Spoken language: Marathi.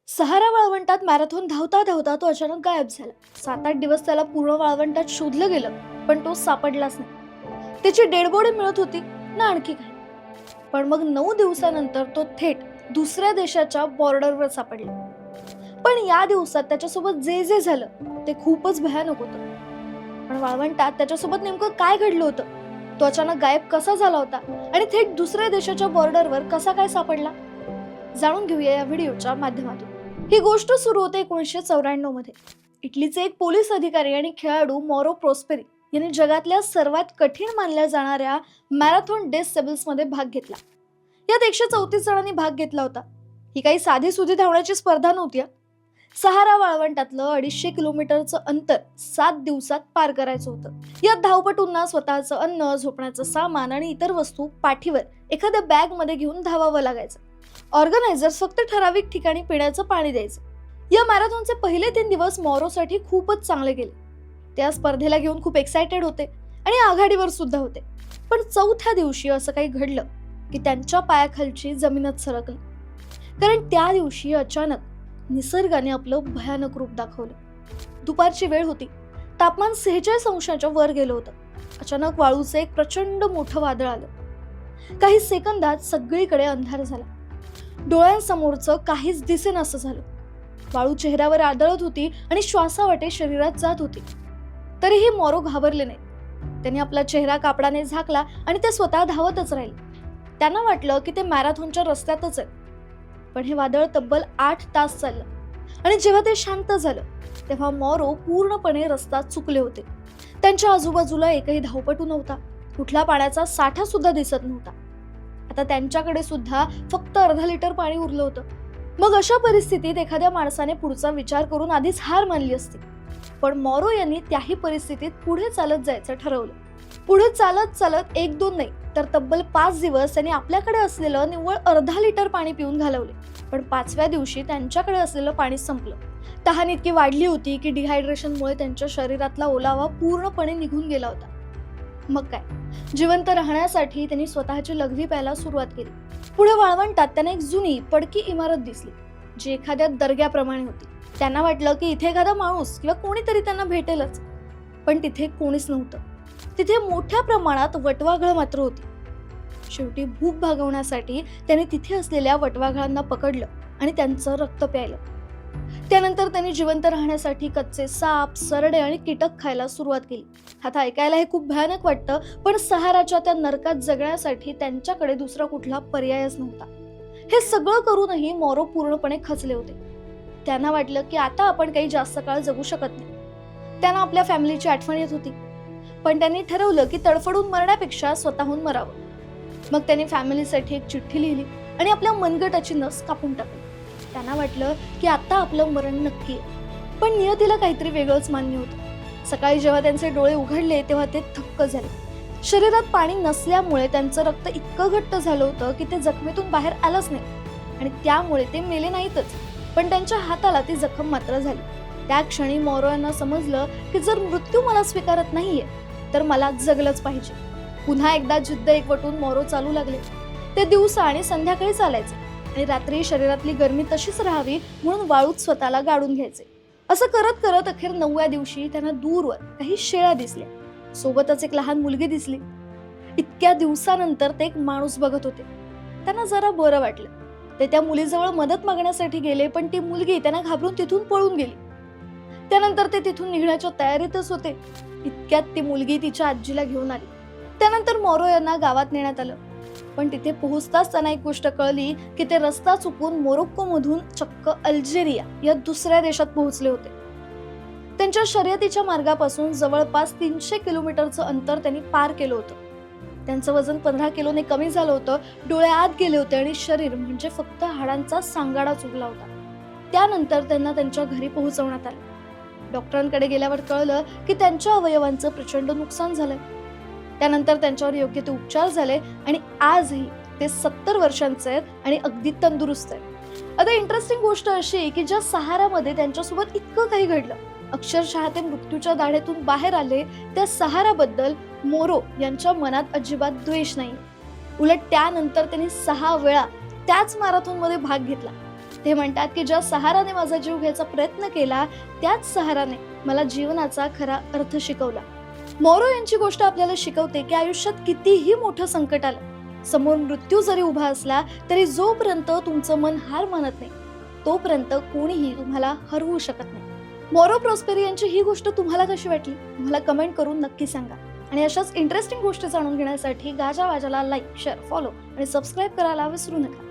सहारा वाळवंटात मॅरेथॉन धावता धावता तो अचानक गायब झाला. 7-8 दिवस त्याला पूर्ण वाळवंटात शोधलं गेलं, पण तो सापडलाच नाही. त्याची डेड बॉडी मिळत होती ना आणखी काही. पण मग 9 दिवसानंतर तो थेट दुसऱ्या देशाच्या बॉर्डरवर सापडला. पण या दिवसात त्याच्यासोबत जे जे झालं ते खूपच भयानक होतं. पण वाळवंटात त्याच्यासोबत नेमकं काय घडलं होतं, तो अचानक गायब कसा झाला होता आणि थेट दुसऱ्या देशाच्या बॉर्डरवर कसा काय सापडला, जाणून घेऊया या व्हिडिओच्या माध्यमातून. ही गोष्ट सुरू होते 1994 मध्ये. इटलीचे एक पोलीस अधिकारी आणि खेळाडू मॉरो प्रोस्पेरी यांनी जगातल्या सर्वात कठीण मानल्या जाणाऱ्या मॅरेथॉन डेस सेबल्स मध्ये भाग घेतला. यात 134 जणांनी भाग घेतला होता. ही काही साधी सुधी धावण्याची स्पर्धा नव्हती. सहारा वाळवंटातलं 250 किलोमीटरचं अंतर 7 दिवसात पार करायचं होतं. यात धावपटूंना स्वतःचं अन्न, झोपण्याचं सामान आणि इतर वस्तू पाठीवर एखाद्या बॅग मध्ये घेऊन धावावं लागायचं. ऑर्गनायझर्स फक्त ठराविक ठिकाणी पिण्याचं पाणी द्यायचं. या मॅरेथॉनचे पहिले 3 दिवस मॉरोसाठी खूपच चांगले गेले. ते या स्पर्धेला घेऊन खूप एक्सायटेड होते आणि आघाडीवर सुद्धा होते. पण 4थ्या दिवशी असं काही घडलं की त्यांच्या पायाखालची जमीनच सरकली. कारण त्या दिवशी अचानक निसर्गाने आपलं भयानक रूप दाखवलं. दुपारची वेळ होती. तापमान 46 अंशाच्या वर गेलं होतं. अचानक वाळूचं एक प्रचंड मोठं वादळ आलं. काही सेकंदात सगळीकडे अंधार झाला. डोळ्यांसमोरचं काहीच दिसेनासं झालं. वाळू चेहऱ्यावर आदळत होती आणि श्वासावाटे शरीरात जात होती. तरीही मॉरो घाबरले नाही. त्यांनी आपला चेहरा कापडाने झाकला आणि ते स्वतः धावतच राहिले. त्यांना वाटलं की ते मॅरेथॉनच्या रस्त्यातच आहे. पण हे वादळ तब्बल 8 तास चाललं आणि जेव्हा ते शांत झालं तेव्हा मॉरो पूर्णपणे रस्ता चुकले होते. त्यांच्या आजूबाजूला एकही धावपटू नव्हता. कुठला पाण्याचा साठा सुद्धा दिसत नव्हता. आता त्यांच्याकडे सुद्धा फक्त अर्धा लिटर पाणी उरलं होतं. मग अशा परिस्थितीत एखाद्या माणसाने पुढचा विचार करून आधीच हार मानली असती. पण मॉरो यांनी त्याही परिस्थितीत पुढे चालत जायचं ठरवलं. पुढे चालत चालत 1-2 नाही तर तब्बल 5 दिवस त्यांनी आपल्याकडे असलेलं निव्वळ अर्धा लिटर पाणी पिऊन घालवले. पण 5व्या दिवशी त्यांच्याकडे असलेलं पाणी संपलं. तहान इतकी वाढली होती की डिहायड्रेशनमुळे त्यांच्या शरीरातला ओलावा पूर्णपणे निघून गेला होता. मग काय, जिवंत राहण्यासाठी त्यांनी स्वतःची लघवी प्यायला सुरुवात केली. पुढे वाळवंटात त्यांना एक जुनी पडकी इमारत दिसली जी एखाद्या दर्ग्याप्रमाणे होती. त्यांना वाटलं की इथे एखादा माणूस किंवा कोणीतरी त्यांना भेटेलच. पण तिथे कोणीच नव्हतं. तिथे मोठ्या प्रमाणात वटवाघळं मात्र होती. शेवटी भूक भागवण्यासाठी त्यांनी तिथे असलेल्या वटवाघळांना पकडलं आणि त्यांचं रक्त प्यायलं. त्यानंतर त्यांनी जिवंत राहण्यासाठी कच्चे साप, सरडे आणि कीटक खायला सुरुवात केली. आता ऐकायला हे खूप भयानक वाटतं, पण सहाराच्या त्या नरकात जगण्यासाठी त्यांच्याकडे दुसरा कुठला पर्यायच नव्हता. हे सगळं करूनही मॉरो पूर्णपणे खचले होते. त्यांना वाटलं की आता आपण काही जास्त काळ जगू शकत नाही. त्यांना आपल्या फॅमिलीची आठवण येत होती. पण त्यांनी ठरवलं की तडफडून मरण्यापेक्षा स्वतःहून मरावं. मग त्यांनी फॅमिलीसाठी एक चिठ्ठी लिहिली आणि आपल्या मनगटाची नस कापून टाकली. त्यांना वाटलं की आता आपलं मरण नक्की आहे. पण नियतीला काहीतरी वेगळंच मान्य होतं. सकाळी जेव्हा त्यांचे डोळे उघडले तेव्हा ते थक्क झाले. शरीरात पाणी नसल्यामुळे त्यांचं रक्त इतकं घट्ट झालं होतं की ते जखमेतून बाहेर आलंच नाही आणि त्यामुळे ते मेले नाहीतच, पण त्यांच्या हाताला ती जखम मात्र झाली. त्या क्षणी मॉरो यांना समजलं की जर मृत्यू मला स्वीकारत नाहीये तर मला जगलंच पाहिजे. पुन्हा एकदा जिद्द एकवटून मॉरो चालू लागले. ते दिवसा आणि संध्याकाळी चालायचे आणि रात्री शरीरातली गरमी तशीच राहावी म्हणून वाळूत स्वतःला गाडून घ्यायचे. असं करत करत अखेर 9व्या दिवशी त्यांना दूरवर काही शेळ्या दिसल्या. सोबतच एक लहान मुलगी दिसली. इतक्या दिवसानंतर ते एक माणूस बघत होते. त्यांना जरा बरं वाटलं. ते त्या मुलीजवळ मदत मागण्यासाठी गेले, पण ती मुलगी त्यांना घाबरून तिथून पळून गेली. त्यानंतर ते तिथून निघण्याच्या तयारीतच होते. इतक्यात ती मुलगी तिच्या आजीला घेऊन आली. त्यानंतर मॉरो यांना गावात नेण्यात आलं. पण तिथे पोहोचताच त्यांना एक गोष्ट कळली की ते रस्ता चुकून मोरोक्को मधून चक्क अल्जेरिया या दुसऱ्या देशात पोहोचले होते. त्यांच्या शर्यतीच्या मार्गापासून जवळपास 300 किलोमीटरचं अंतर त्यांनी पार केलं होतं. त्यांचं वजन 15 किलोने कमी झालं होतं. डोळे आत गेले होते आणि शरीर म्हणजे फक्त हाडांचा सांगाडा चुकला होता. त्यानंतर त्यांना त्यांच्या घरी पोहोचवण्यात आलं. डॉक्टरांकडे गेल्यावर कळलं की त्यांच्या अवयवांचं प्रचंड नुकसान झालंय. त्यानंतर त्यांच्यावर योग्य ते उपचार झाले आणि आजही ते 70 वर्षांचे आहेत आणि अगदी तंदुरुस्त आहेत. आता इंटरेस्टिंग गोष्ट अशी की ज्या सहारामध्ये त्यांच्यासोबत इतकं काही घडलं, अक्षरशः ते मृत्यूच्या दाढेतून बाहेर आले, त्या सहाराबद्दल मॉरो यांच्या मनात अजिबात द्वेष नाही. उलट त्यानंतर त्यांनी 6 वेळा त्याच मॅरेथॉनमध्ये भाग घेतला. ते म्हणतात की ज्या सहाराने माझा जीव घ्यायचा प्रयत्न केला त्याच सहाराने मला जीवनाचा खरा अर्थ शिकवला. मोरो यांची गोष्ट आपल्याला शिकवते की आयुष्यात कितीही मोठं संकट आलं, समोर मृत्यू जरी उभा असला तरी जोपर्यंत तुमचं मन हार मानत नाही तोपर्यंत कोणीही तुम्हाला हरवू शकत नाही. मोरो प्रॉस्पेरी यांची ही गोष्ट तुम्हाला कशी वाटली मला कमेंट करून नक्की सांगा. आणि अशाच इंटरेस्टिंग गोष्टी जाणून घेण्यासाठी गाजा वाजाला लाईक, शेअर, फॉलो आणि सबस्क्राईब करायला विसरू नका.